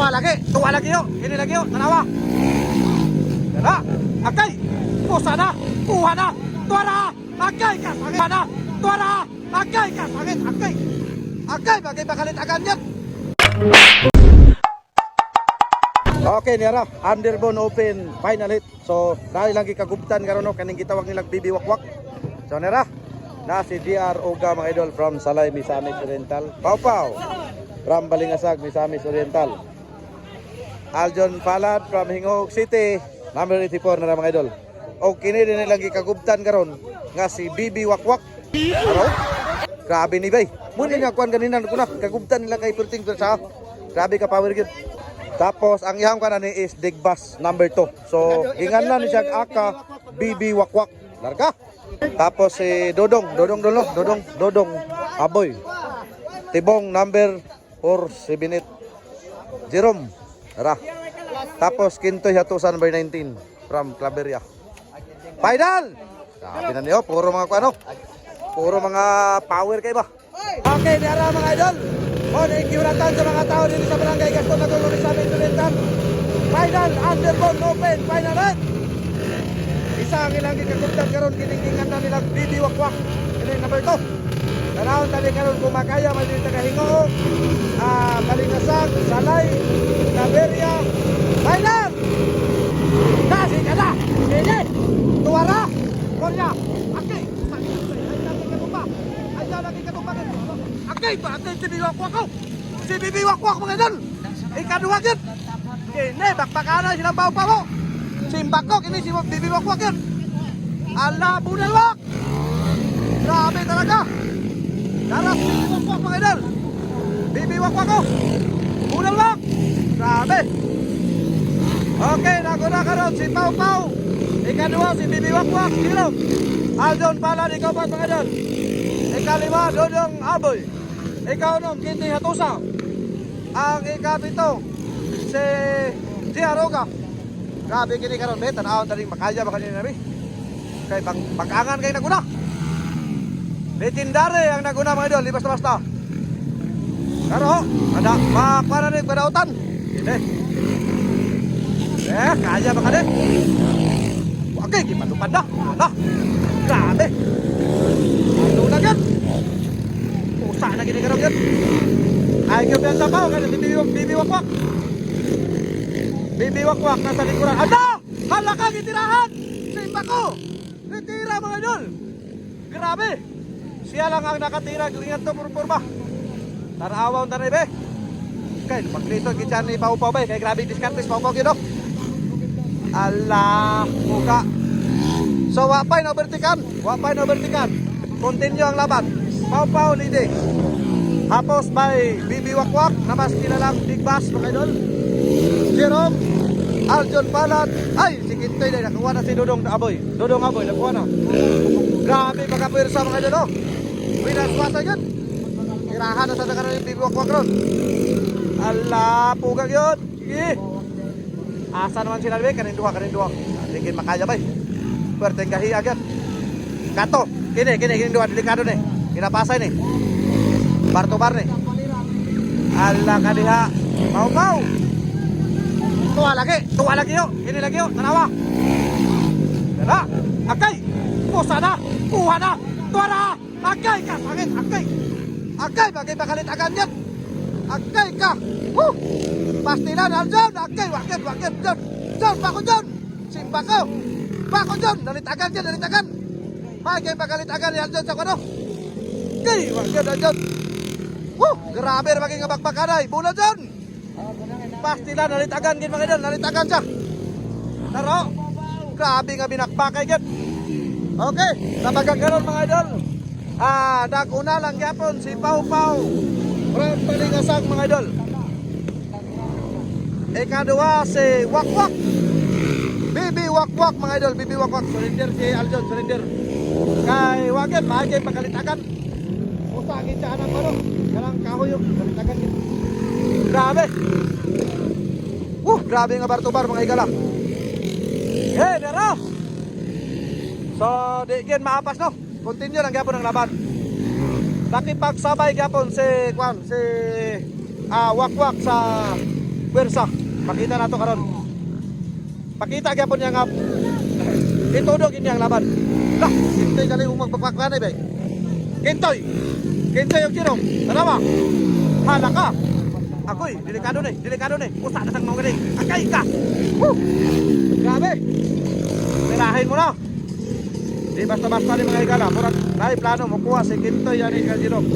tuwa lagi yo, ini lagi yo, tanawa. Dala, agay, pusa na, kuha na, tuwara, agay ka sakit na, tuwara, agay ka sakit, agay, bagay bakalit agan yan. Okay niyara, underbone open, final hit. So, dahil lang kikagubtan karon no, kaning gitawag nilang bibi wakwak. So niyara, na si GR Oga mga idol from Salay, Misamis Oriental. Pau from Balingasag, Misamis Oriental. Aljon Palad from Hingog City, number 84 na mga idol. O kini din nilang gikagubtan karon nga si Bibi Wakwak. Ano? Grabe ni bay. Muna nga kuan kanina ko na kagubtan nila kay Perting sa. Grabe ka power gyud. Tapos ang ihang kanan ni is Digbas number 2. So ginganlan ni siya aka Bibi Wakwak. Larga. Tapos si Dodong Aboy. Tibong number 478. Jerome. Tara. Tapos Kintoy Hatusan number 19 from Claveria. Final. Sabi na niyo, puro mga ano? Puro mga power kayo ba? Okay, nara mga idol. Thank you ratan sa mga tao dito sa Barangay Gaston na tulong sa amin tulintan. Final, underbone open, final run. Isa ang ilang gikagubtan karon kiningingan na nilang Bibi Wakwak. Ini number 2. Tanawon tali karon kumakaya man dito taga Hingog, Balingasag, Salay, Claveria. Final. Nasi kada. Ini. Tuwara. Konya. Okay. Okay, bakit si Bibi Wakwak ko? Si Bibi Wakwak mga idol. Ikaduha yun. Kini, bakbakana silang pao-pao. Simbak ko, kini si Bibi Wakwak yun. Ala, bunalwak. Grabe talaga. Daras si Bibi Wakwak mga idol. Bibi Wakwak ko. Bunalwak. Grabe. Okay, naguna karon si Pau-Pau. Ikaduha si Bibi Wakwak. Silong. Aljon Palad, ikaw pa mga idol. Ikalima, Dodong Aboy. Ikaw nung Kintoy Hatusa. Ang ikapito, si GR Oga. Grabe kini karon be, tanawon taning makaya ba kanina nabi. Kay bagangan kay naguna. Legendary ang naguna mga idol, di basta-basta. Pero, ada makwana ni padautan. Hindi. Kaya ba kanina? Okay, di matupad na. Grabe. Ano na yan? Pusa na gini karong yan. Ay, kaya sa pao, kasi Bibi Wakwak. Bibi Wakwak, nasa likuran. Ano? Hala ka, gitirahan! Simba ko! Retira mga idol! Grabe! Siya lang ang nakatira, ingat to purpurba. Tanawaw ang tanay be. Kaya, paglito, kityan ni Pau-Pau be. Kaya grabe diskantes, Pau-Pau yun, no? Allah, muka. So, wapay na bertikan. Continue ang laban. Pau-Pau leading. Hapos by Bibi Wakwak na mas kilalang Digbas mga idol. Jerome, Aljon Palad. Ay, si Kintoy na nakuha na si Dodong Aboy. Nakuha na. Grabe mga pwersa mga idol. Winaswasa yun. Tirahan na sa nakaroon yung Bibi Wakwak ron. Allah, pugag yun. Asa naman sila be, kanin duha. Tingin makaya ba? Pwerte kahi agad. Kato, kini dua delikado nih. Kinapasay nih. Bar to bar nih. Allah kadiha. Mau. Tuwa lagi yuk. Ini lagi yuk, tanawa. Dala, agay. Pusa na, kuha na, tuwara. Agay ka sakit, agay bagay bakalit agan yan. Agay ka. Pastilan Aljon, agay wakit Jon, bako Jon. Simba ko. Bako Jon, nalitagan. Bagay bakalit agan ni Aljon sa kuno. Gay, wakit Aljon. Grabe na maging bakbakanay. Bula Jon. Pastilan nalitagan gin mga idol, nalitagan siya. Taro. Grabe nga binakbakay gid. Okay, napagkakaroon mga idol. Naguna lang yapon si Pau-Pau. From Balingasag mga idol. Ikaduha si Wakwak. Bibi Wakwak mga idol, Bibi Wakwak. Surrender si Aljon, surrender. Kay wagin, maagay pagkalitagan. Usagin siya anak pa no. Kanang kahoy yung kalitagan yun. Grabe. Grabe nga bar-to-bar mga higala. Dara. So, di gin maapas no. Continue lang gyapon ang laban. Nakipagsabay gyapon si Wakwak sa pwersa. Pakita nato karon. Pakita gyapon niya nga itudog ini ang laban. Lah, Kintoy gali magpakpaklanay ba? Kintoy. Kintoy yung kirong. Tanawa. Hala ka. Ako'y delikado ni. Usa na sang mga galing. Akay ka. Woo! Grabe. Pirahin mo na. Di basta-basta ni mga higala. Murag lahi plano mo kuha si Kintoy yan ni Kajirong.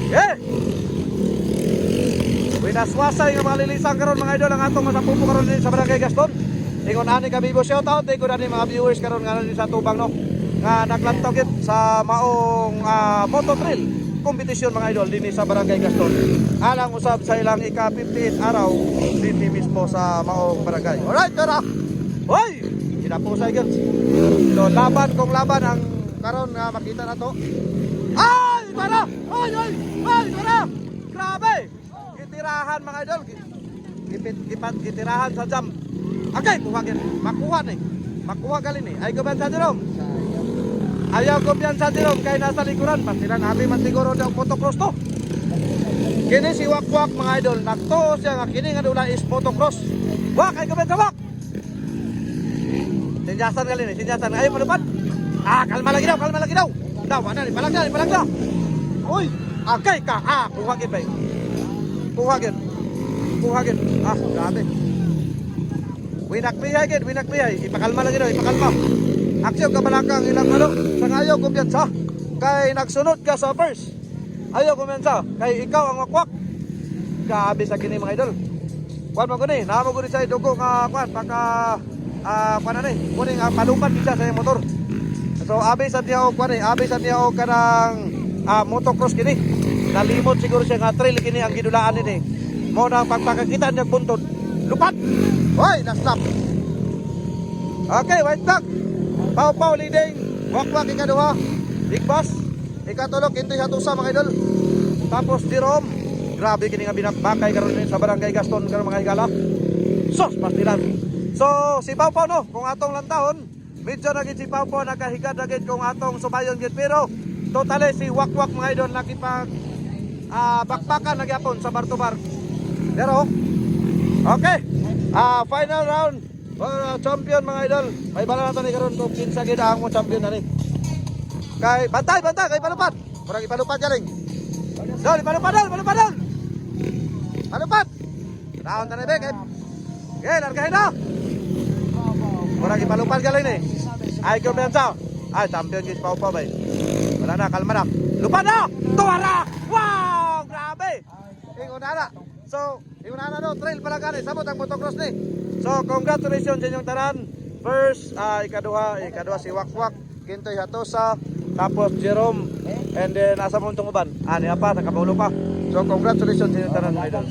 Eh! Winaswasay nga mga lilisang karon mga idol ang atong masapupo karon din sa Barangay Gaston. Ingon ani ka bibo shoutout ingon ani mga viewers karon nga din sa Tubang no. Nga naglantaw gid sa maong moto trail kompetisyon mga idol dinhi sa Barangay Gaston. Alang usab sa ilang ika-58 araw dinhi mismo sa maong barangay. Alright, tara. Hoy! Kinapusay gyud. So laban kung laban ang karon nga makita nato. Ay, para! Ay! Para! Grabe! Gitirahan mga idol. Gitirahan sa jam. Okay, kuha gid. Makuha ni. Makuha gali ni. Ay kumpiyansa Jerome. Ayaw kumpiyansa Jerome kay nasa likuran. Pastilan abi man siguro daw motocross to. Kini si Wakwak mga idol. Nagtuo siya nga kini nga dula is motocross. Wak ay kumpiyansa wak. Sinyasan gali ni. Sinyasan. Ayaw malupad. Kalma lagi daw. Daw, ana ni palang na. Uy, okay ka. Kuha gid bay. Kuha gid. Grabe. Winakmiyay. Ipakalma lagi daw, ipakalma. Aksyon ka balakang ilang sang ayaw kumpiyansa. Kay nagsunod ka sa first. Ayaw kumpiyansa. Kay ikaw ang wakwak. Grabe sa kini mga idol. Kuan mo guni, namo guni sa dugo nga kuan pagka kuan ani, kuning palupad bisa sa motor. So abi sa niya og kuan abi sa niya og kanang motocross kini. Nalimot siguro siya nga trail kini ang gidulaan ni. Mo nang pagpakakita niya buntod. Lupat. Hoy, na-stop. Okay, wait back. Pau leading. Wakwak ikaduha. Big Boss. Ikatulog Kintoy Hatusa mga idol. Tapos Jerome. Grabe kini nga binakbakay karon sa Barangay Gaston karon mga higala. Sos pastilan. So si Pau no, kung atong lantahon, medyo na gid si Pau nakahigad na gid kung atong subayon gid pero totally si Wakwak mga idol nakipag bakbakan na gyapon sa bar to bar. Pero okay. Final round for champion mga idol. May bala nato ni karon kung kinsa gid ang mo champion na ni. Kay bantay kay palupad. Murag ipalupad galing. Dol, palupad. Palupad. Round na ni Bek. Okay, largahin na. Murag ipalupad galing ni. Ay kumpiyansa. Ay champion gid Pau bay. Wala na, kalma na. Lupad na. Tuwara. Wow, grabe. Ingon na. So, ingon na no, trail pala gani sabot ang motocross ni. So, congratulations sa inyong tanan. First, ikaduha si Wakwak, Kintoy Hatusa, tapos Jerome, and then asa mo itong uban? Niya pa, nakabulo pa. So, congratulations sa inyong tanan, idol.